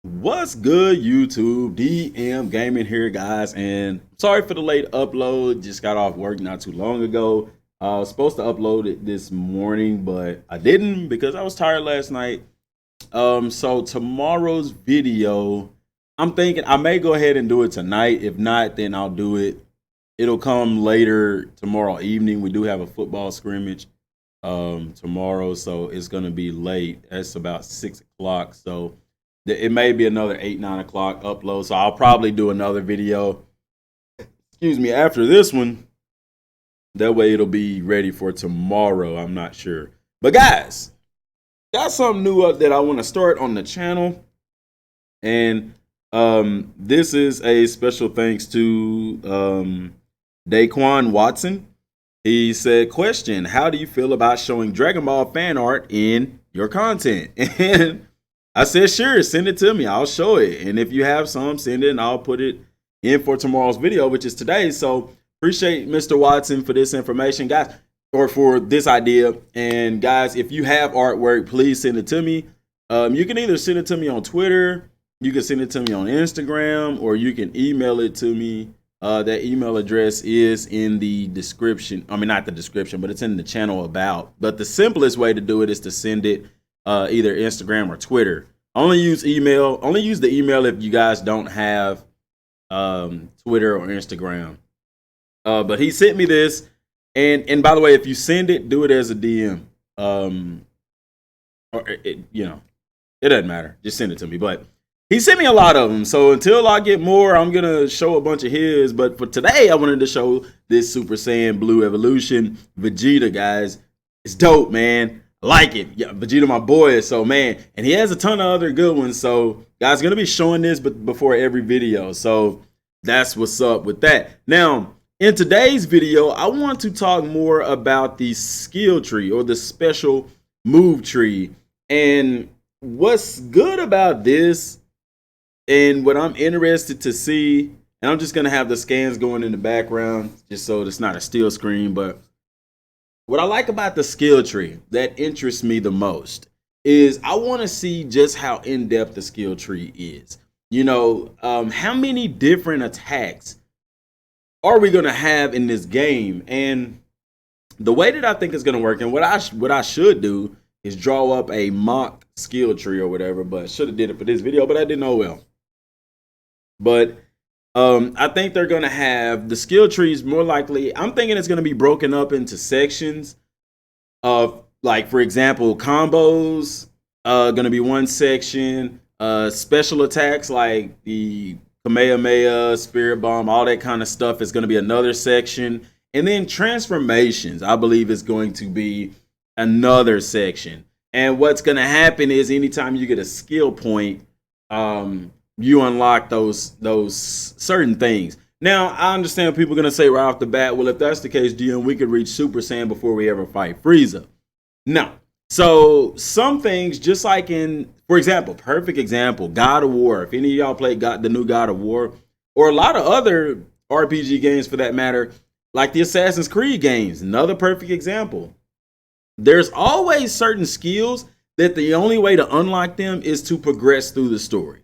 What's good, YouTube? Dmgaming here, guys, and sorry for the late upload. Just got off work not too long ago. I was supposed to upload it this morning, but I didn't because I was tired last night. So tomorrow's video, I'm thinking I may go ahead and do it tonight. If not, then I'll do it. It'll come later tomorrow evening. We do have a football scrimmage tomorrow, so it's gonna be late. It's about 6 o'clock, so it may be another 8, 9 o'clock upload. So I'll probably do another video, excuse me, after this one. That way it'll be ready for tomorrow. I'm not sure. But guys, got something new up that I want to start on the channel. And this is a special thanks to Daquan Watson. He said, question, how do you feel about showing Dragon Ball fan art in your content? And I said, sure, send it to me. I'll show it. And if you have some, send it and I'll put it in for tomorrow's video, which is today. So appreciate Mr. Watson for this information, guys, or for this idea. And guys, if you have artwork, please send it to me. You can either send it to me on Twitter, you can send it to me on Instagram, or you can email it to me. That email address is in the description. I mean, not the description, but it's in the channel about. But the simplest way to do it is to send it either Instagram or Twitter. Only use email. Only use the email if you guys don't have Twitter or Instagram. But he sent me this, and by the way, if you send it, do it as a DM. Or it doesn't matter. Just send it to me. But he sent me a lot of them, so until I get more, I'm gonna show a bunch of his. But for today, I wanted to show this Super Saiyan Blue Evolution Vegeta, guys. It's dope, man. I like it. Yeah, Vegeta, my boy. So, man, and he has a ton of other good ones. So, guys, gonna be showing this before every video. So, that's what's up with that. Now, in today's video, I want to talk more about the skill tree or the special move tree. And what's good about this and what I'm interested to see, and I'm just gonna have the scans going in the background just so it's not a still screen, but what I like about the skill tree that interests me the most is I want to see just how in-depth the skill tree is. You know, how many different attacks are we going to have in this game? And the way that I think it's going to work, and what I should do is draw up a mock skill tree or whatever, but should have did it for this video, but I didn't know well. But I think they're going to have the skill trees more likely. I'm thinking it's going to be broken up into sections of, like, for example, combos, going to be one section, special attacks like the Kamehameha, Spirit Bomb, all that kind of stuff is going to be another section. And then transformations, I believe, is going to be another section. And what's going to happen is anytime you get a skill point, you unlock those certain things. Now, I understand people are going to say right off the bat, well, if that's the case, GM, we could reach Super Saiyan before we ever fight Frieza. No. So some things, just like in, for example, perfect example, God of War. If any of y'all played the new God of War, or a lot of other RPG games for that matter, like the Assassin's Creed games, another perfect example. There's always certain skills that the only way to unlock them is to progress through the story.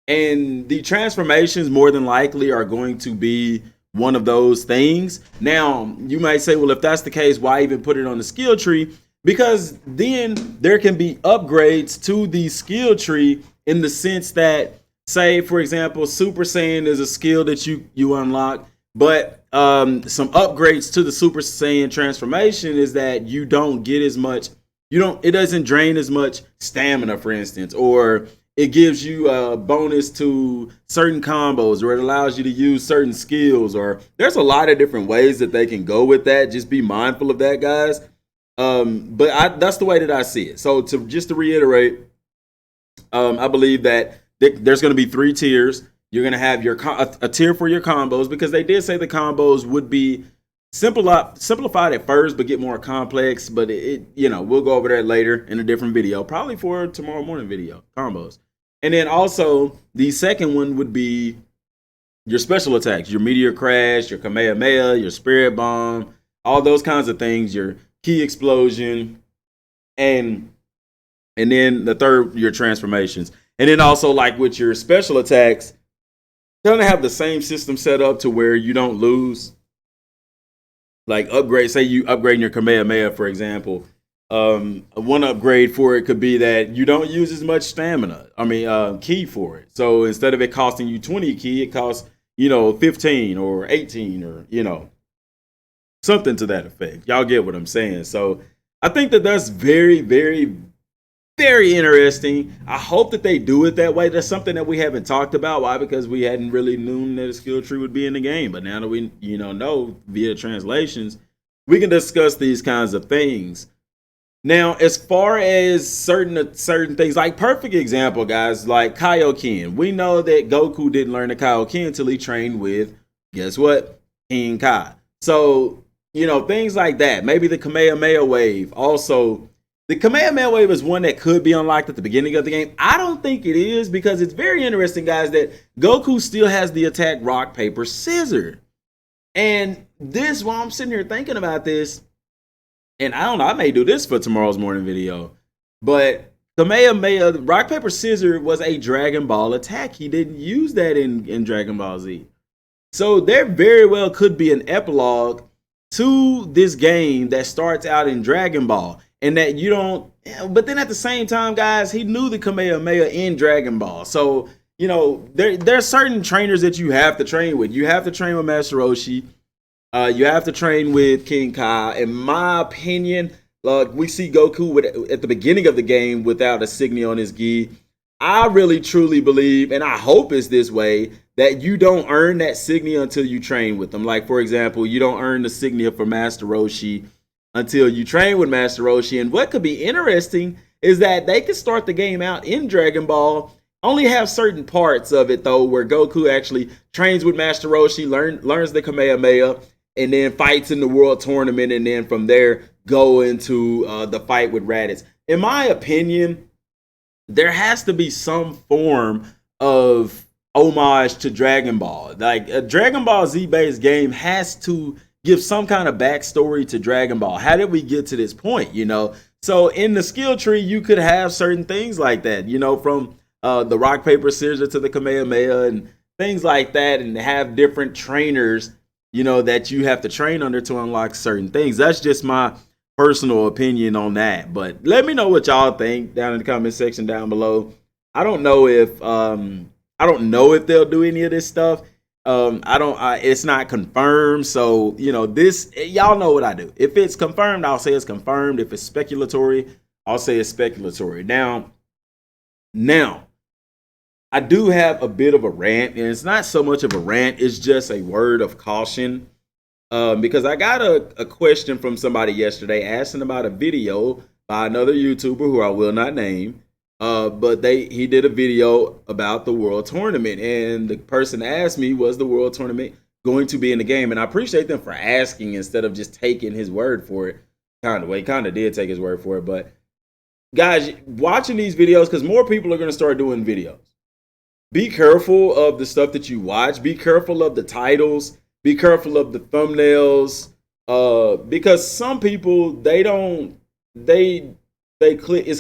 And the transformations more than likely are going to be one of those things. Now, you might say, well, if that's the case, why even put it on the skill tree? Because then there can be upgrades to the skill tree in the sense that, say, for example, Super Saiyan is a skill that you unlock, but some upgrades to the Super Saiyan transformation is that you don't get as much, it doesn't drain as much stamina, for instance, or it gives you a bonus to certain combos, or it allows you to use certain skills, or there's a lot of different ways that they can go with that. Just be mindful of that, guys. But that's the way that I see it. So just to reiterate, I believe that there's going to be 3 tiers. You're going to have a tier for your combos, because they did say the combos would be simplified at first, but get more complex. But we'll go over that later in a different video, probably for tomorrow morning video, combos. And then also the second one would be your special attacks, your Meteor Crash, your Kamehameha, your Spirit Bomb, all those kinds of things, your Key Explosion, and then the third, your transformations. And then also like with your special attacks, kind of have the same system set up to where you don't lose. Like upgrade, say you upgrade your Kamehameha, for example. One upgrade for it could be that you don't use as much stamina. I mean, key for it. So instead of it costing you 20 key, it costs 15 or 18 or something to that effect. Y'all get what I'm saying? So I think that that's very, very, very interesting. I hope that they do it that way. That's something that we haven't talked about. Why? Because we hadn't really known that a skill tree would be in the game. But now that we know via translations, we can discuss these kinds of things. Now, as far as certain things, like perfect example, guys, like Kaioken. We know that Goku didn't learn the Kaioken until he trained with, guess what? King Kai. So, things like that. Maybe the Kamehameha wave. Also, the Kamehameha wave is one that could be unlocked at the beginning of the game. I don't think it is, because it's very interesting, guys, that Goku still has the attack rock, paper, scissors. And this, while I'm sitting here thinking about this, and I don't know, I may do this for tomorrow's morning video, but Kamehameha, rock, paper, scissors was a Dragon Ball attack. He didn't use that in Dragon Ball Z. So there very well could be an epilogue to this game that starts out in Dragon Ball, and that you don't, but then at the same time, guys, he knew the Kamehameha in Dragon Ball. So, there are certain trainers that you have to train with. You have to train with Master Roshi. You have to train with King Kai. In my opinion, we see Goku at the beginning of the game without a signia on his gi. I really truly believe, and I hope it's this way, that you don't earn that signia until you train with them. Like, for example, you don't earn the signia for Master Roshi until you train with Master Roshi. And what could be interesting is that they could start the game out in Dragon Ball, only have certain parts of it, though, where Goku actually trains with Master Roshi, learns the Kamehameha, and then fights in the world tournament, and then from there go into the fight with Raditz. In my opinion, there has to be some form of homage to Dragon Ball. Like a Dragon Ball Z based game has to give some kind of backstory to Dragon Ball. How did we get to this point? So in the skill tree, you could have certain things like that, from the rock, paper, scissors to the Kamehameha and things like that, and have different trainers that you have to train under to unlock certain things. That's just my personal opinion on that. But let me know what y'all think down in the comment section down below. I don't know if they'll do any of this stuff. It's not confirmed. So, this, y'all know what I do. If it's confirmed, I'll say it's confirmed. If it's speculatory, I'll say it's speculatory. Now, I do have a bit of a rant, and it's not so much of a rant, it's just a word of caution. Because I got a question from somebody yesterday asking about a video by another YouTuber who I will not name. But he did a video about the World Tournament, and the person asked me, was the World Tournament going to be in the game? And I appreciate them for asking instead of just taking his word for it. He kind of did take his word for it. But guys, watching these videos, because more people are going to start doing videos. Be careful of the stuff that you watch. Be careful of the titles. Be careful of the thumbnails. Because some people, it's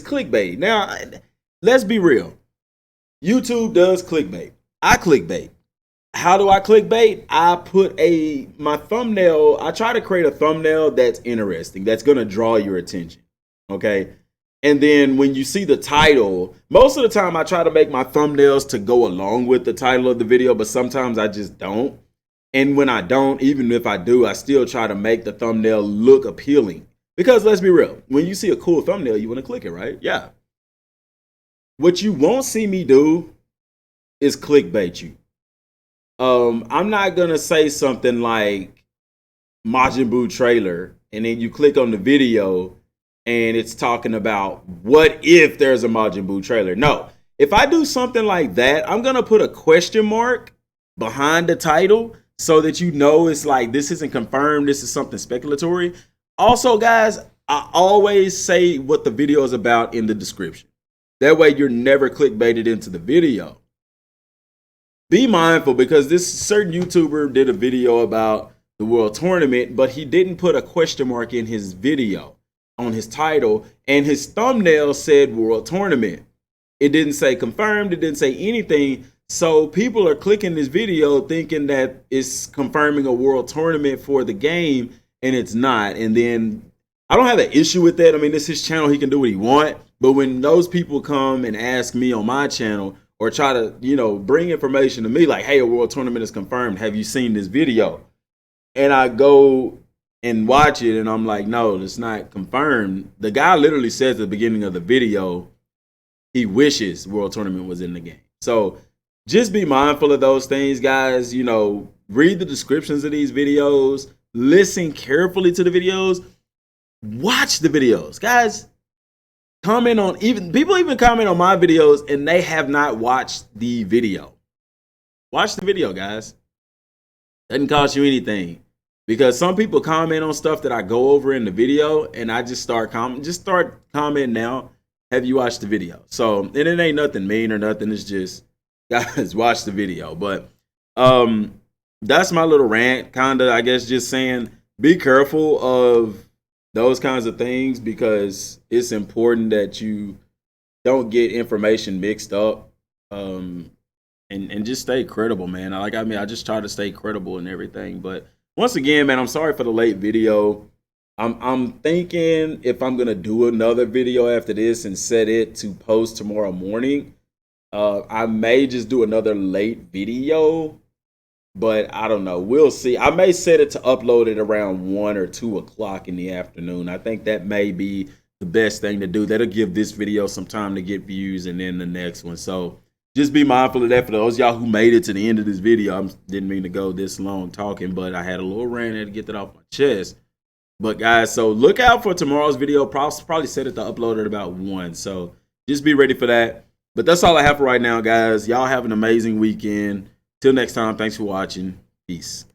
clickbait. Now, let's be real. YouTube does clickbait. I clickbait. How do I clickbait? I put my thumbnail, I try to create a thumbnail that's interesting, that's going to draw your attention. Okay? And then when you see the title, most of the time I try to make my thumbnails to go along with the title of the video, but sometimes I just don't. And when I don't, even if I do, I still try to make the thumbnail look appealing. Because let's be real, when you see a cool thumbnail, you want to click it, right? Yeah. What you won't see me do is clickbait you. I'm not going to say something like Majin Buu trailer, and then you click on the video and it's talking about what if there's a Majin Buu trailer. No, if I do something like that, I'm going to put a question mark behind the title so that it's like, this isn't confirmed, this is something speculatory. Also, guys, I always say what the video is about in the description. That way you're never clickbaited into the video. Be mindful, because this certain YouTuber did a video about the World Tournament, but he didn't put a question mark in his video on his title, and his thumbnail said World Tournament. It didn't say confirmed. It didn't say anything. So people are clicking this video thinking that it's confirming a world tournament for the game, and it's not. And then I don't have an issue with that. I mean, it's his channel. He can do what he want. But when those people come and ask me on my channel or try to, bring information to me like, hey, a world tournament is confirmed. Have you seen this video? And I go and watch it, and I'm like, no, it's not confirmed. The guy literally says at the beginning of the video, he wishes World Tournament was in the game. So just be mindful of those things, guys. Read the descriptions of these videos. Listen carefully to the videos. Watch the videos. Guys, comment on, people even comment on my videos and they have not watched the video. Watch the video, guys. Doesn't cost you anything. Because some people comment on stuff that I go over in the video, and I just start comment now. Have you watched the video? So, and it ain't nothing mean or nothing. It's just, guys, watch the video. But that's my little rant, kind of, I guess, just saying, be careful of those kinds of things, because it's important that you don't get information mixed up, and just stay credible, man. I just try to stay credible and everything. But once again, man, I'm sorry for the late video. I'm thinking if I'm gonna do another video after this and set it to post tomorrow morning, I may just do another late video, but I don't know. We'll see. I may set it to upload it around 1 or 2 o'clock in the afternoon. I think that may be the best thing to do. That'll give this video some time to get views, and then the next one. So just be mindful of that. For those of y'all who made it to the end of this video, I didn't mean to go this long talking, but I had a little rant. I had to get that off my chest. But guys, so look out for tomorrow's video. Probably set it to upload at about 1. So just be ready for that. But that's all I have for right now, guys. Y'all have an amazing weekend. Till next time, thanks for watching. Peace.